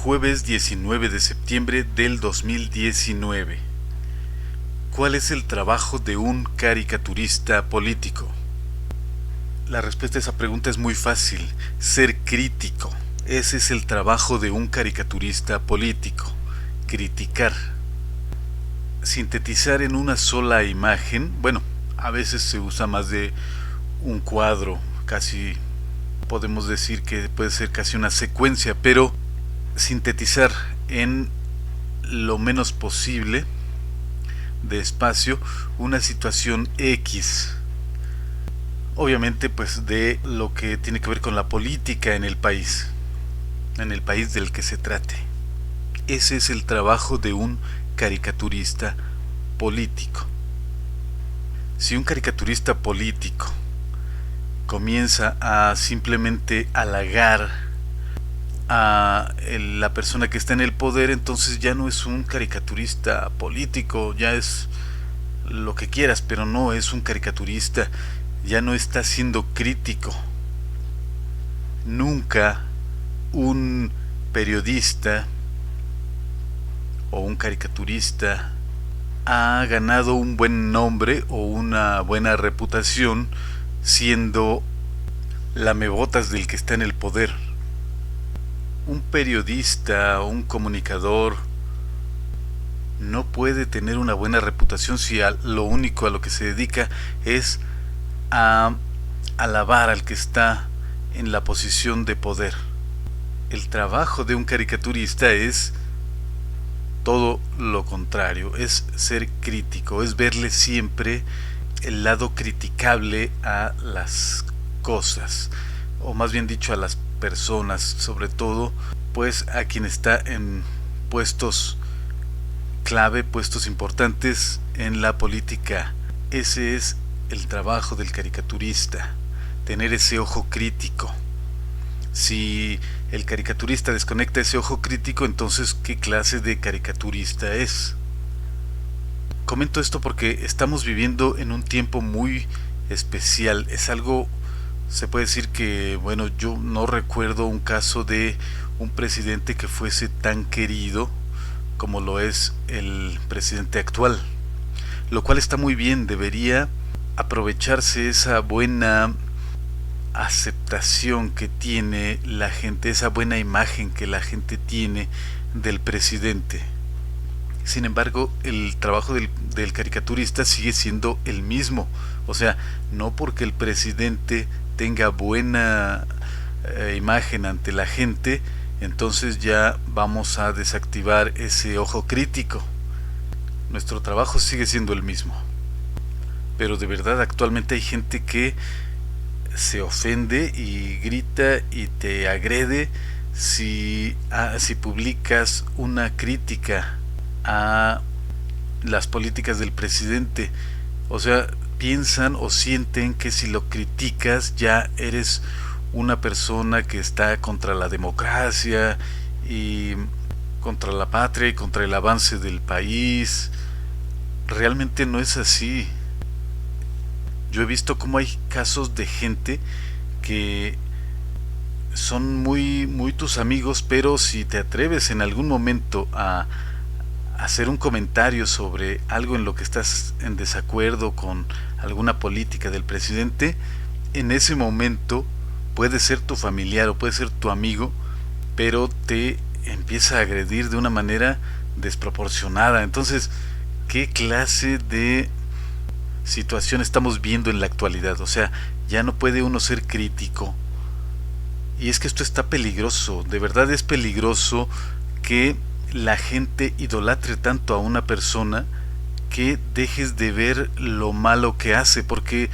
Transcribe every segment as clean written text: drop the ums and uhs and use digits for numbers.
jueves 19 de septiembre del 2019. ¿Cuál es el trabajo de un caricaturista político? La respuesta a esa pregunta es muy fácil: ser crítico. Ese es el trabajo de un caricaturista político: criticar. Sintetizar en una sola imagen, bueno, a veces se usa más de un cuadro, casi podemos decir que puede ser casi una secuencia, pero sintetizar en lo menos posible de espacio una situación X, obviamente pues de lo que tiene que ver con la política en el país del que se trate. Ese es el trabajo de un caricaturista político. Si un caricaturista político comienza a simplemente halagar a la persona que está en el poder, entonces ya no es un caricaturista político, ya es lo que quieras, pero no es un caricaturista, ya no está siendo crítico. Nunca un periodista o un caricaturista ha ganado un buen nombre o una buena reputación siendo lamebotas del que está en el poder. Un periodista o un comunicador no puede tener una buena reputación si lo único a lo que se dedica es a alabar al que está en la posición de poder. El trabajo de un caricaturista es todo lo contrario, es ser crítico, es verle siempre el lado criticable a las cosas, o más bien dicho a las personas, sobre todo pues a quien está en puestos clave, puestos importantes en la política. Ese es el trabajo del caricaturista, tener ese ojo crítico. Si el caricaturista desconecta ese ojo crítico, entonces ¿qué clase de caricaturista es? Comento esto porque estamos viviendo en un tiempo muy especial. Es algo, se puede decir que, bueno, yo no recuerdo un caso de un presidente que fuese tan querido como lo es el presidente actual, lo cual está muy bien. Debería aprovecharse esa buena aceptación que tiene la gente, esa buena imagen que la gente tiene del presidente. Sin embargo, el trabajo del caricaturista sigue siendo el mismo. O sea, no porque el presidente tenga buena imagen ante la gente, entonces ya vamos a desactivar ese ojo crítico. Nuestro trabajo sigue siendo el mismo. Pero de verdad, actualmente hay gente que se ofende y grita y te agrede si publicas una crítica a las políticas del presidente. O sea, piensan o sienten que si lo criticas ya eres una persona que está contra la democracia y contra la patria y contra el avance del país. Realmente no es así. Yo he visto cómo hay casos de gente que son muy tus amigos, pero si te atreves en algún momento a hacer un comentario sobre algo en lo que estás en desacuerdo con alguna política del presidente, en ese momento puede ser tu familiar o puede ser tu amigo, pero te empieza a agredir de una manera desproporcionada. Entonces, ¿qué clase de situación estamos viendo en la actualidad? O sea, ya no puede uno ser crítico. Y es que esto está peligroso, de verdad es peligroso que la gente idolatre tanto a una persona que dejes de ver lo malo que hace, porque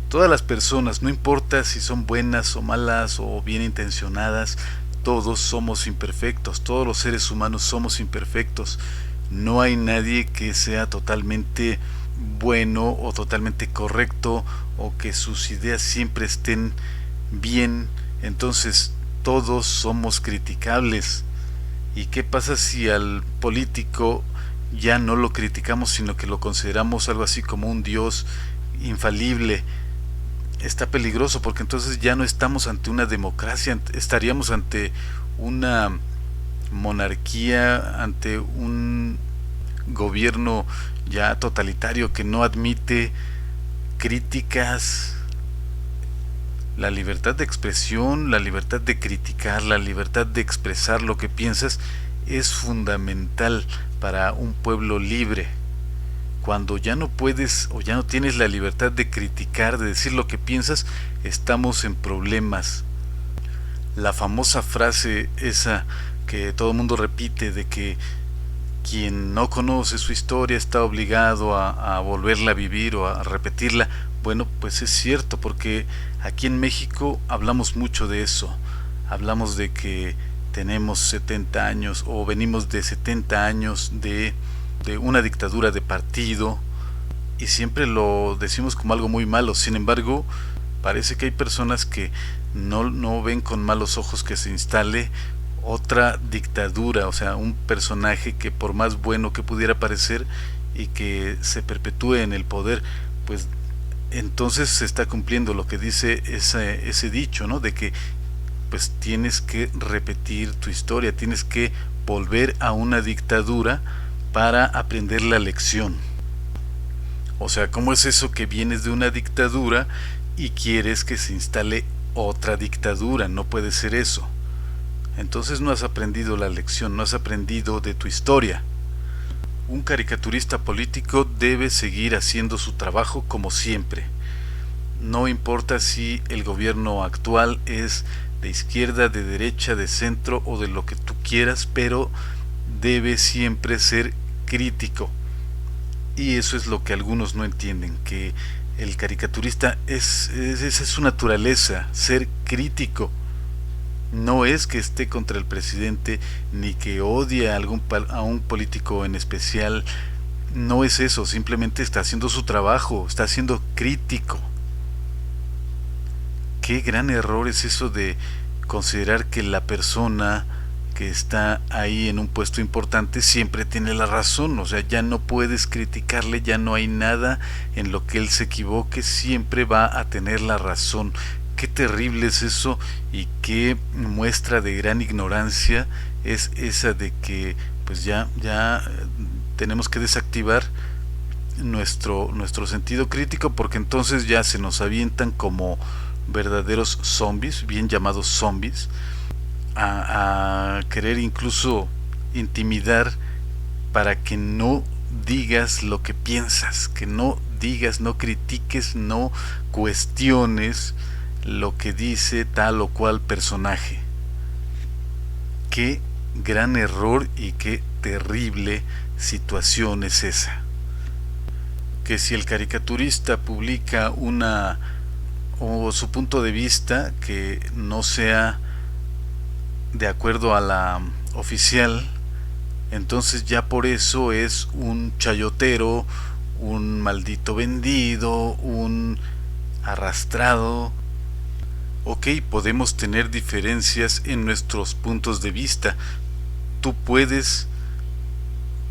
todas las personas, no importa si son buenas o malas o bien intencionadas, todos somos imperfectos, todos los seres humanos somos imperfectos. No hay nadie que sea totalmente bueno o totalmente correcto o que sus ideas siempre estén bien. Entonces todos somos criticables. ¿Y qué pasa si al político ya no lo criticamos, sino que lo consideramos algo así como un dios infalible? Está peligroso, porque entonces ya no estamos ante una democracia, estaríamos ante una monarquía, ante un gobierno ya totalitario que no admite críticas. La libertad de expresión, la libertad de criticar, la libertad de expresar lo que piensas es fundamental para un pueblo libre. Cuando ya no puedes o ya no tienes la libertad de criticar, de decir lo que piensas, estamos en problemas. La famosa frase esa que todo el mundo repite de que quien no conoce su historia está obligado a volverla a vivir o a repetirla. Bueno, pues es cierto, porque aquí en México hablamos mucho de eso. Hablamos de que tenemos 70 años o venimos de 70 años de una dictadura de partido y siempre lo decimos como algo muy malo. Sin embargo, parece que hay personas que no ven con malos ojos que se instale otra dictadura, o sea, un personaje que por más bueno que pudiera parecer y que se perpetúe en el poder, pues entonces se está cumpliendo lo que dice ese dicho, ¿no? De que pues tienes que repetir tu historia, tienes que volver a una dictadura para aprender la lección. O sea, ¿cómo es eso que vienes de una dictadura y quieres que se instale otra dictadura? No puede ser eso. Entonces no has aprendido la lección, no has aprendido de tu historia. Un caricaturista político debe seguir haciendo su trabajo como siempre. No importa si el gobierno actual es de izquierda, de derecha, de centro o de lo que tú quieras, pero debe siempre ser crítico. Y eso es lo que algunos no entienden, que el caricaturista esa es su naturaleza, ser crítico. No es que esté contra el presidente ni que odie a un político en especial. No es eso, simplemente está haciendo su trabajo, está siendo crítico. Qué gran error es eso de considerar que la persona que está ahí en un puesto importante siempre tiene la razón. O sea, ya no puedes criticarle, ya no hay nada en lo que él se equivoque, siempre va a tener la razón. Qué terrible es eso y qué muestra de gran ignorancia es esa de que pues ya tenemos que desactivar nuestro sentido crítico, porque entonces ya se nos avientan como verdaderos zombies, bien llamados zombies, a querer incluso intimidar para que no digas lo que piensas, que no digas, no critiques, no cuestiones lo que dice tal o cual personaje. Qué gran error y qué terrible situación es esa. Que si el caricaturista publica su punto de vista que no sea de acuerdo a la oficial, entonces ya por eso es un chayotero, un maldito vendido, un arrastrado. Ok, podemos tener diferencias en nuestros puntos de vista. Tú puedes,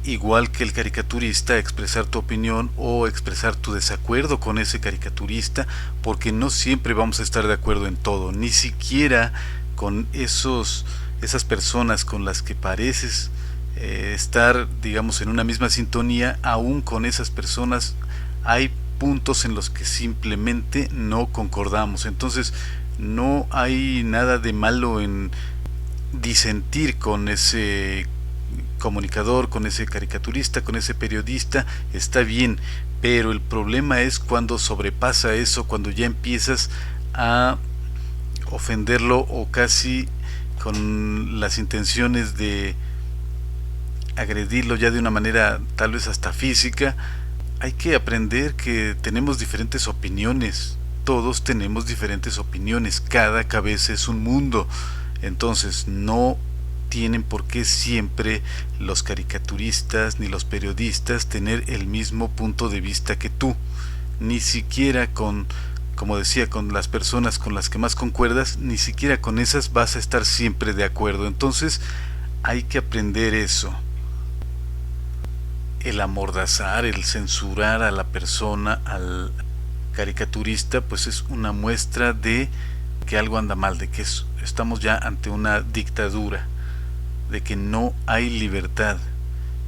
igual que el caricaturista, expresar tu opinión o expresar tu desacuerdo con ese caricaturista, porque no siempre vamos a estar de acuerdo en todo, ni siquiera con esas personas con las que pareces estar, digamos, en una misma sintonía. Aún con esas personas hay puntos en los que simplemente no concordamos. Entonces no hay nada de malo en disentir con ese comunicador, con ese caricaturista, con ese periodista, está bien, pero el problema es cuando sobrepasa eso, cuando ya empiezas a ofenderlo o casi con las intenciones de agredirlo ya de una manera tal vez hasta física. Hay que aprender que tenemos diferentes opiniones, todos tenemos diferentes opiniones, cada cabeza es un mundo. Entonces no tienen por qué siempre los caricaturistas ni los periodistas tener el mismo punto de vista que tú, ni siquiera como decía, con las personas con las que más concuerdas, ni siquiera con esas vas a estar siempre de acuerdo. Entonces hay que aprender eso. El amordazar, el censurar a la persona, al caricaturista, pues es una muestra de que algo anda mal, de que estamos ya ante una dictadura. de que no hay libertad.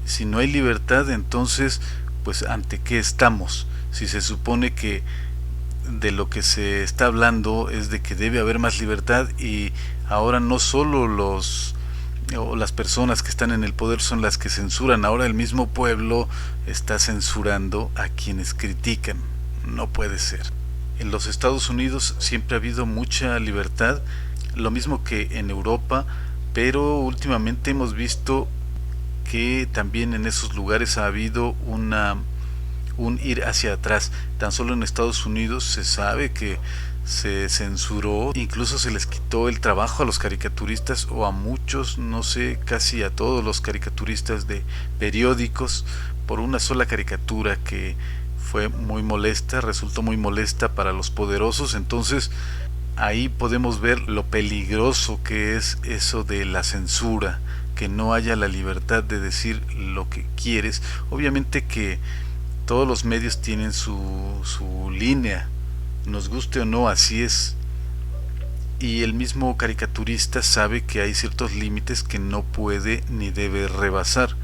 Si no hay libertad, entonces, pues ¿ante qué estamos? Si se supone que de lo que se está hablando es de que debe haber más libertad, y ahora no solo las personas que están en el poder son las que censuran, ahora el mismo pueblo está censurando a quienes critican. No puede ser. En los Estados Unidos siempre ha habido mucha libertad, lo mismo que en Europa, pero últimamente hemos visto que también en esos lugares ha habido un ir hacia atrás. Tan solo en Estados Unidos se sabe que se censuró, incluso se les quitó el trabajo a los caricaturistas, o a muchos, no sé, casi a todos los caricaturistas de periódicos, por una sola caricatura que fue muy molesta, resultó muy molesta para los poderosos. Entonces ahí podemos ver lo peligroso que es eso de la censura, que no haya la libertad de decir lo que quieres. Obviamente que todos los medios tienen su línea, nos guste o no, así es. Y el mismo caricaturista sabe que hay ciertos límites que no puede ni debe rebasar,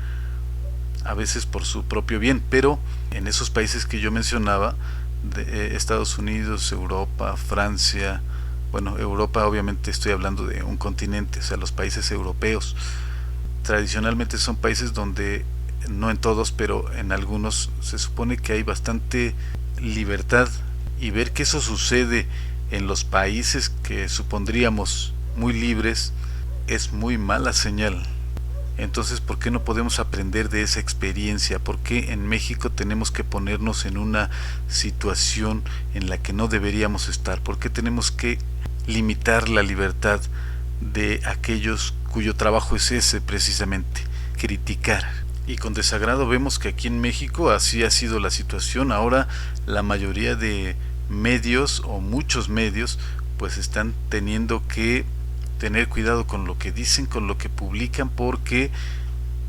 a veces por su propio bien, pero en esos países que yo mencionaba, de Estados Unidos, Europa, Francia, bueno, Europa obviamente estoy hablando de un continente, o sea, los países europeos, tradicionalmente son países donde, no en todos, pero en algunos, se supone que hay bastante libertad, y ver que eso sucede en los países que supondríamos muy libres es muy mala señal. Entonces, ¿por qué no podemos aprender de esa experiencia? ¿Por qué en México tenemos que ponernos en una situación en la que no deberíamos estar? ¿Por qué tenemos que limitar la libertad de aquellos cuyo trabajo es ese precisamente, criticar? Y con desagrado vemos que aquí en México así ha sido la situación. Ahora la mayoría de medios, o muchos medios, pues están teniendo que tener cuidado con lo que dicen, con lo que publican, porque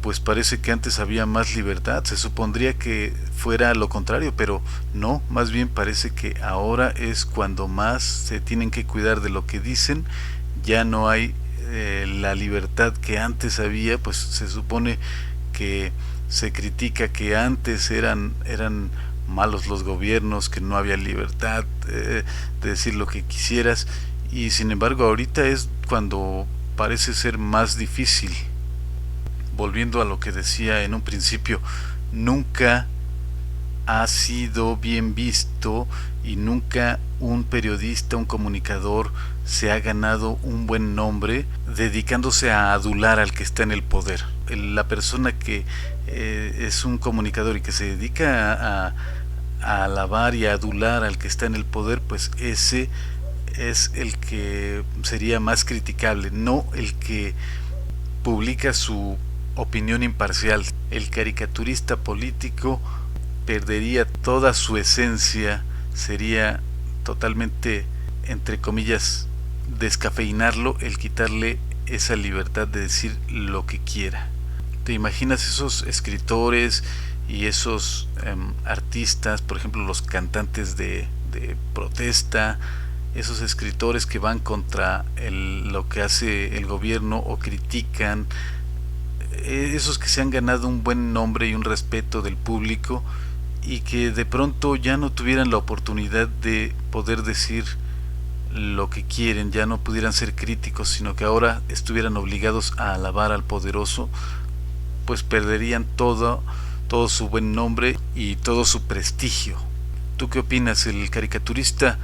pues parece que antes había más libertad. Se supondría que fuera lo contrario, pero no, más bien parece que ahora es cuando más se tienen que cuidar de lo que dicen. Ya no hay la libertad que antes había. Pues se supone que se critica que antes eran malos los gobiernos, que no había libertad de decir lo que quisieras, y sin embargo ahorita es cuando parece ser más difícil. Volviendo a lo que decía en un principio, nunca ha sido bien visto, y nunca un periodista, un comunicador se ha ganado un buen nombre dedicándose a adular al que está en el poder. La persona que es un comunicador y que se dedica a alabar y a adular al que está en el poder, pues ese es el que sería más criticable, no el que publica su opinión imparcial. El caricaturista político perdería toda su esencia, sería totalmente, entre comillas, descafeinarlo, el quitarle esa libertad de decir lo que quiera. ¿Te imaginas esos escritores y esos artistas, por ejemplo los cantantes de protesta, esos escritores que van contra lo que hace el gobierno o critican, esos que se han ganado un buen nombre y un respeto del público, y que de pronto ya no tuvieran la oportunidad de poder decir lo que quieren, ya no pudieran ser críticos, sino que ahora estuvieran obligados a alabar al poderoso? Pues perderían todo su buen nombre y todo su prestigio. ¿Tú qué opinas? ¿El caricaturista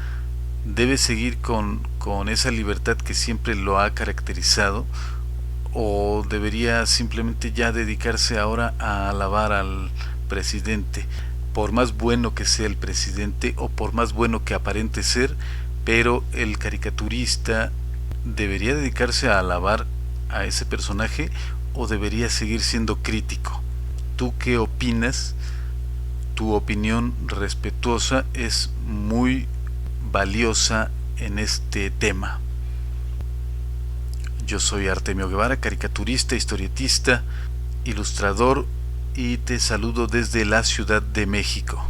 debe seguir con esa libertad que siempre lo ha caracterizado, o debería simplemente ya dedicarse ahora a alabar al presidente? Por más bueno que sea el presidente, o por más bueno que aparente ser, pero el caricaturista debería dedicarse a alabar a ese personaje, o debería seguir siendo crítico. ¿Tú qué opinas? Tu opinión respetuosa es muy valiosa en este tema. Yo soy Artemio Guevara, caricaturista, historietista, ilustrador, y te saludo desde la Ciudad de México.